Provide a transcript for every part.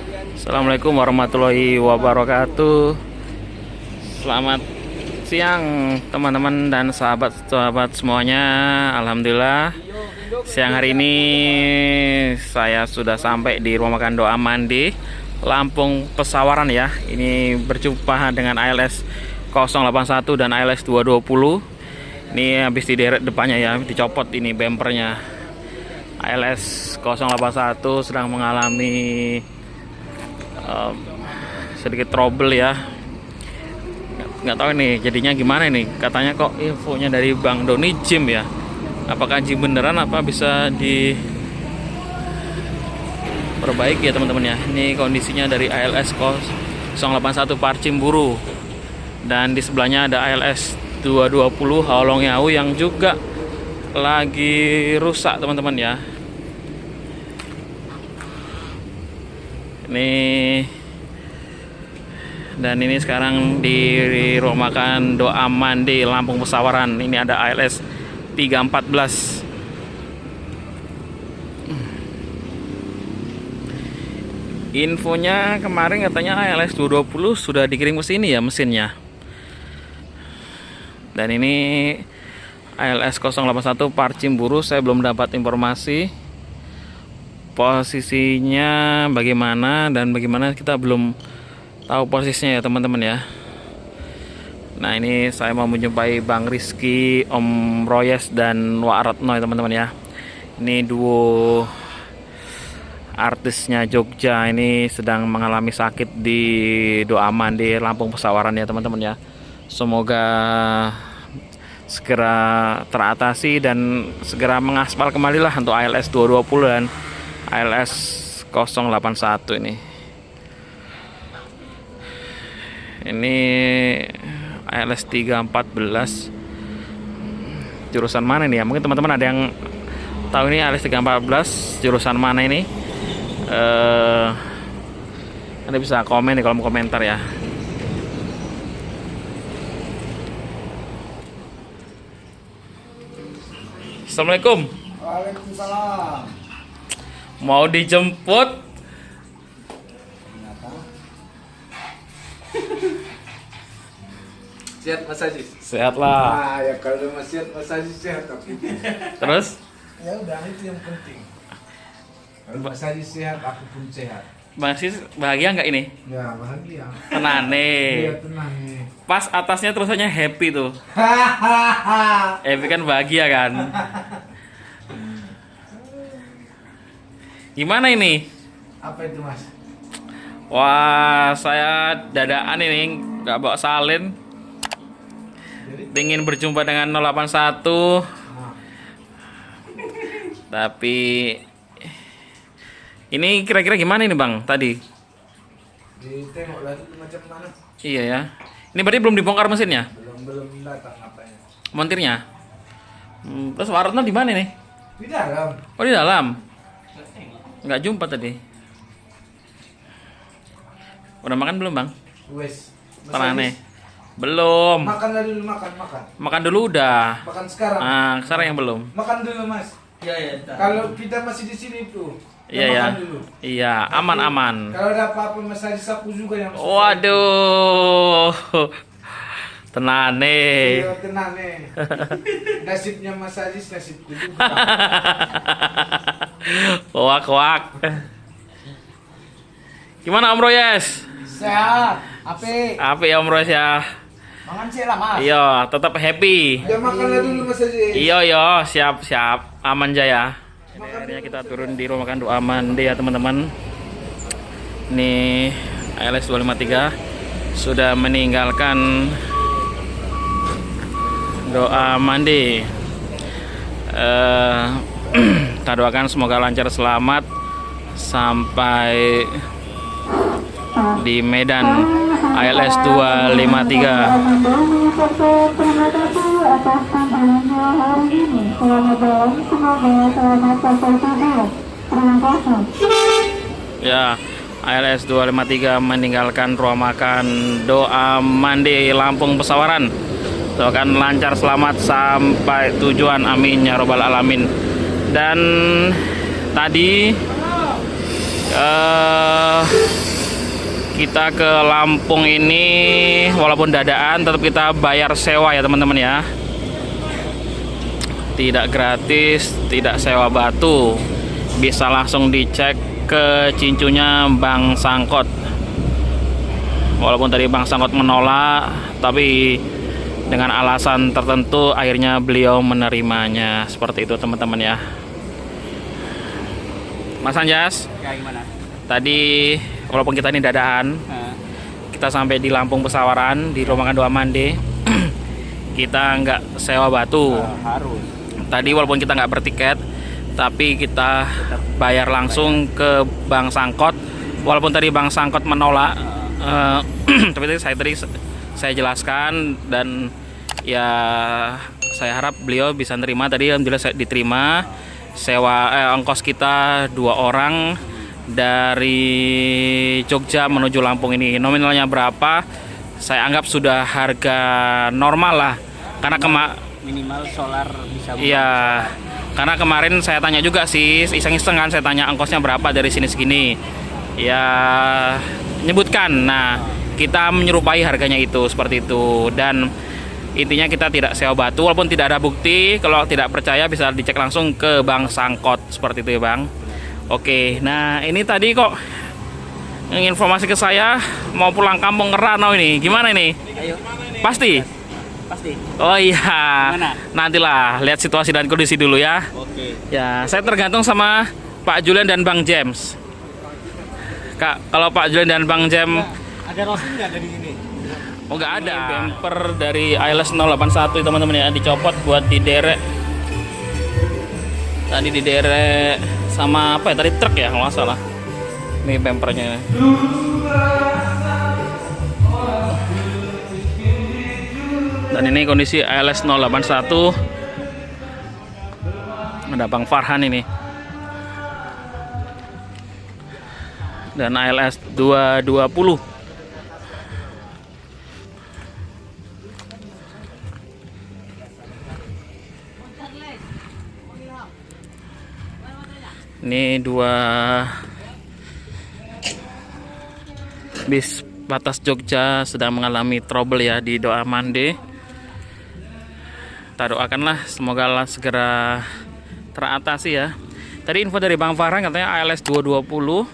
Assalamualaikum warahmatullahi wabarakatuh. Selamat siang teman-teman dan sahabat-sahabat semuanya. Alhamdulillah siang hari ini saya sudah sampai di rumah makan Doa Mandi Lampung Pesawaran ya. Ini berjumpa dengan ALS 081 dan ALS 220. Ini habis dideret depannya ya, dicopot ini bempernya. ALS 081 sedang mengalami sedikit trouble ya. Nggak tahu nih jadinya gimana nih. Katanya kok infonya dari Bang Doni gym ya. Apakah gym beneran apa bisa diperbaiki ya teman-teman ya. Ini kondisinya dari ALS 081 Parcimburu. Dan di sebelahnya ada ALS 220 Hawlong Yawu yang juga lagi rusak teman-teman ya. Dan ini sekarang di rumah makan Doa Mandi Lampung Pesawaran. Ini ada ALS 314. Infonya kemarin katanya ALS 220 sudah dikirim ke sini ya mesinnya. Dan ini ALS 081 Parcimburu, saya belum dapat informasi posisinya bagaimana, dan bagaimana kita belum tahu posisinya ya teman-teman ya. Nah ini saya mau menjumpai Bang Rizky, Om Royes dan Wak Ratno ya teman-teman ya. Ini duo artisnya Jogja ini sedang mengalami sakit di Doa Mandi Lampung Pesawaran ya teman-teman ya. Semoga segera teratasi dan segera mengaspal kembali lah untuk ALS 220 dan ALS 081 ini. Ini ALS 314 jurusan mana ini ya? Mungkin teman-teman ada yang tahu ini ALS 314 jurusan mana ini? Anda bisa komen di kolom komentar ya. Assalamualaikum. Waalaikumsalam. Mau dijemput? Sehat Mas Aziz? Sehat lah. Ah ya kalau Mas sehat Mas Aziz sehat tapi. Terus? Ya udah itu yang penting. Kalau Mas Aziz sehat aku pun sehat. Bang Sis bahagia nggak ini? Ya bahagia. Tenang nih. Iya tenang nih. Pas atasnya tulisannya happy tuh. Happy kan bahagia kan? Gimana ini? Apa itu Mas? Wah, saya dadaan ini nggak bawa salin. Ingin berjumpa dengan 081. Tapi ini kira-kira gimana ini Bang tadi? Ditengok lagi macam mana? Iya ya. Ini berarti belum dibongkar mesinnya? Belum datang apanya. Montirnya. Terus Waratno di mana nih? Di dalam. Oh di dalam. Nggak jumpa tadi. Udah makan belum Bang? Wes. Tenang nih. Belum. Makan dulu makan. Makan dulu udah. Makan sekarang. Ah, sekarang yang belum. Makan dulu Mas. Iya. Kalau kita masih di sini tuh. Iya ya. Makan dulu. Iya, aman-aman. Kalau ada apa-apa Mas Aziz aku juga yang. Waduh. Tenang nih. Iya tenang nih. Nasibnya Mas Aziz nasibku juga. Wak. Gimana Om Royes? Sehat. Ape. Apa ya Om Royes ya? Mangan sih lah Mas. Iya, tetap happy. Ya makanlah dulu Mas Aziz. Iya, siap. Aman jaya. Ini akhirnya kita turun di rumah makan Doa Mandi ya teman-teman. Ini ALS 253 sudah meninggalkan Doa Mandi. Kita doakan semoga lancar selamat sampai di Medan ALS 253. Ya, ALS 253 meninggalkan rumah makan Doa Mandi Lampung Pesawaran. Doakan lancar selamat sampai tujuan, amin ya robbal alamin. Dan tadi Kita ke Lampung ini walaupun dadaan tetap kita bayar sewa ya teman-teman ya. Tidak gratis, tidak sewa batu. Bisa langsung dicek ke cincunya Bang Sangkot. Walaupun tadi Bang Sangkot menolak, tapi dengan alasan tertentu akhirnya beliau menerimanya. Seperti itu teman-teman ya. Mas Anjas, Ya gimana? tadi walaupun kita ini dadaan, kita sampai di Lampung Pesawaran di Rumah Doa Mande. Kita nggak sewa batu. Harus. Tadi walaupun kita nggak bertiket, tapi kita bayar langsung ke Bang Sangkot. Walaupun tadi Bang Sangkot menolak, tapi tadi saya jelaskan dan ya saya harap beliau bisa nerima. Tadi alhamdulillah saya diterima. Sewa ongkos kita 2 orang dari Jogja menuju Lampung ini. Nominalnya berapa? Saya anggap sudah harga normal lah. Karena Minimal solar bisa. iya, karena kemarin saya tanya juga sih, iseng-iseng kan saya tanya ongkosnya berapa dari sini segini. Ya, nyebutkan. Nah, kita menyerupai harganya itu seperti itu. Dan intinya kita tidak sewa batu walaupun tidak ada bukti. Kalau tidak percaya bisa dicek langsung ke Bang Sangkot seperti itu ya Bang. Oke, nah ini tadi kok informasi ke saya mau pulang kampung ke Ranau ini. Gimana ini? Ayo. Pasti? Pasti. Oh iya. Gimana? Nantilah lihat situasi dan kondisi dulu ya. Oke. Ya, saya tergantung sama Pak Julian dan Bang James. Kak, kalau Pak Julian dan Bang James Ada rosin nggak dari sini? oh nggak ada. Bumper dari ILS 081 teman-teman ya, dicopot buat diderek. Tadi diderek sama apa ya? Tadi truk ya kalau nggak salah. Ini bumpernya. Dan ini kondisi ILS 081. Ada Bang Farhan ini. Dan ILS 220. Ini 2 bis batas Jogja sedang mengalami trouble ya di Doa Mande. Kita doakanlah semoga segera teratasi ya. Tadi info dari Bang Farhan katanya ALS 220,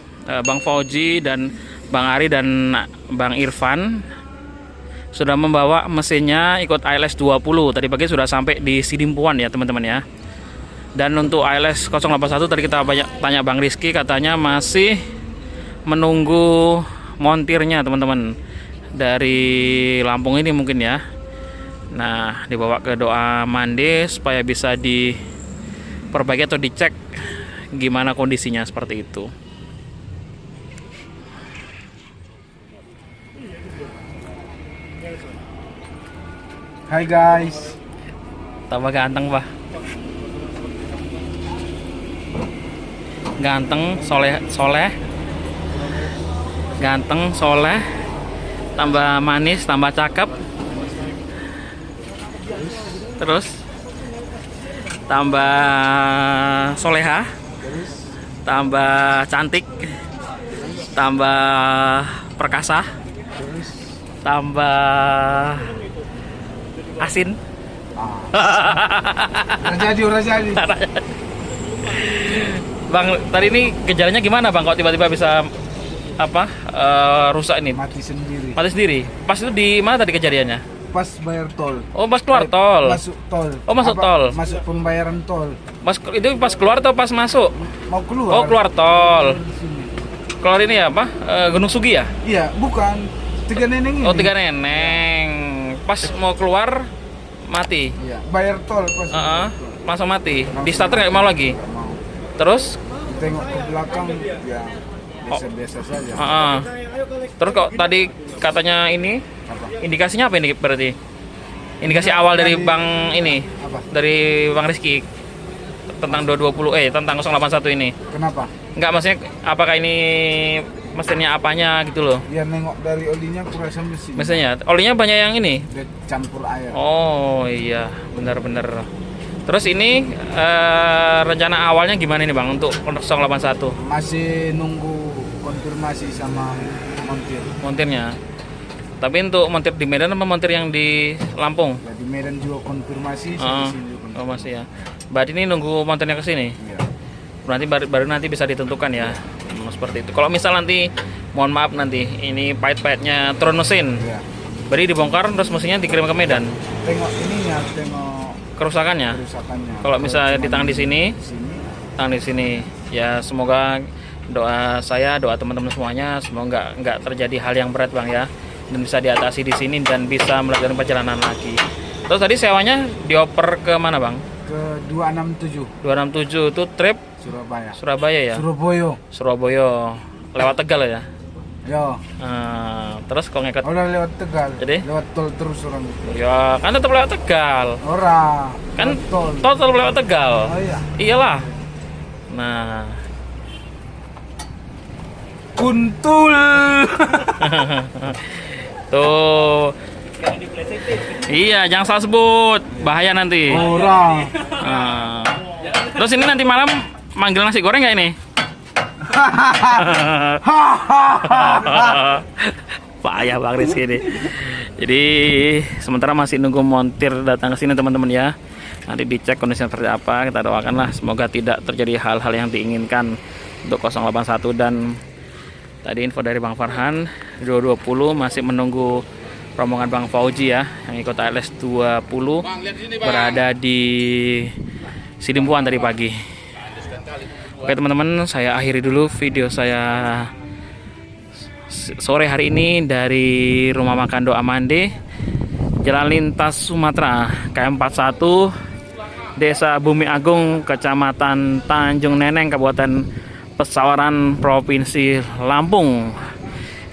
Bang Fauji dan Bang Ari dan Bang Irfan sudah membawa mesinnya ikut ALS 20. Tadi pagi sudah sampai di Sidimpuan ya teman-teman ya. Dan untuk ALS 081 tadi kita tanya Bang Rizky, katanya masih menunggu montirnya teman-teman dari Lampung ini mungkin ya. Nah, dibawa ke Doa Mande supaya bisa diperbaiki atau dicek gimana kondisinya seperti itu. Hai guys. Tambah ganteng Pak. Ganteng, soleh, ganteng, soleh, tambah manis, tambah cakep, terus tambah soleha, tambah cantik, tambah perkasa, tambah asin. Udah jadi. Bang, tadi ini gejalanya gimana Bang? Kok tiba-tiba bisa rusak ini? Mati sendiri. Mati sendiri. Pas itu di mana tadi kejadiannya? Pas bayar tol. Oh, pas keluar tol. Masuk tol. Oh, masuk tol. Masuk pembayaran tol. Itu pas keluar atau pas masuk? Mau keluar. Oh, keluar tol. Di sini. Keluar ini ya apa? Gunung Sugi ya? Iya, bukan. Tiga neneng ini. Oh, Tiga Neneng. Pas mau keluar mati. Iya, bayar tol pas. Langsung mati. Di starter nggak mau lagi. Nggak mau. Terus? Tengok ke belakang ya biasa-biasa saja. Terus kok tadi katanya ini Apa? indikasinya apa ini berarti? Indikasi awal dari Bang ini, Apa? dari Bang Rizky tentang 220 tentang 081 ini. Kenapa? Enggak, maksudnya apakah ini mesinnya apanya gitu loh. Ya nengok dari olinya kurasa mesin. Mesinnya, olinya banyak yang ini. Dia campur air. Oh iya, benar-benar. Terus ini rencana awalnya gimana nih Bang untuk 081? Masih nunggu konfirmasi sama montir. montirnya. Tapi untuk montir di Medan apa montir yang di Lampung? Ya, di Medan juga konfirmasi, Oh, di sini juga konfirmasi. oh masih ya. Berarti ini nunggu montirnya ke sini. Iya. Berarti baru nanti bisa ditentukan ya. Seperti itu. Kalau misal nanti, mohon maaf nanti, ini pahit-pahitnya turun mesin, Iya. berarti dibongkar terus mesinnya dikirim ke Medan. Tengok ininya, tengok Kerusakannya. kerusakannya. Kalau misalnya cuma di sini, di sini, tangan di sini. Ya semoga doa saya, doa teman-teman semuanya, semoga nggak terjadi hal yang berat bang ya, dan bisa diatasi di sini dan bisa melanjutkan perjalanan lagi. Terus tadi sewanya dioper ke mana bang? ke 267 267 itu trip Surabaya. Surabaya ya? Surabaya. Surabaya lewat Tegal ya? Ya. Terus kok ngikut? Udah lewat Tegal. Jadi? Lewat tol terus orang itu. Ya kan tetap lewat Tegal. Ora. Kan lewat tol tetap lewat Tegal. Oh iya. Iyalah. Nah. Kuntul. Tuh. Iya, jangan salah sebut. Bahaya nanti. Ora. Nah. Terus ini nanti malam manggil nasi goreng nggak ini? Payah Bang Rizky ini. Jadi sementara masih nunggu montir datang ke sini teman-teman ya. Nanti dicek kondisinya seperti apa. Kita doakanlah semoga tidak terjadi hal-hal yang diinginkan untuk 081. Dan tadi info dari Bang Farhan 220 masih menunggu rombongan Bang Fauji ya yang ikut ALS 20 berada di Sidimpuan tadi pagi. Oke teman-teman, saya akhiri dulu video saya sore hari ini dari Rumah Makan Doa Mande, Jalan Lintas Sumatera, KM41, Desa Bumi Agung, Kecamatan Tanjung Neneng, Kabupaten Pesawaran, Provinsi Lampung.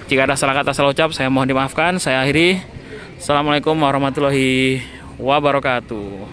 Jika ada salah kata salah ucap, saya mohon dimaafkan. Saya akhiri. Assalamualaikum warahmatullahi wabarakatuh.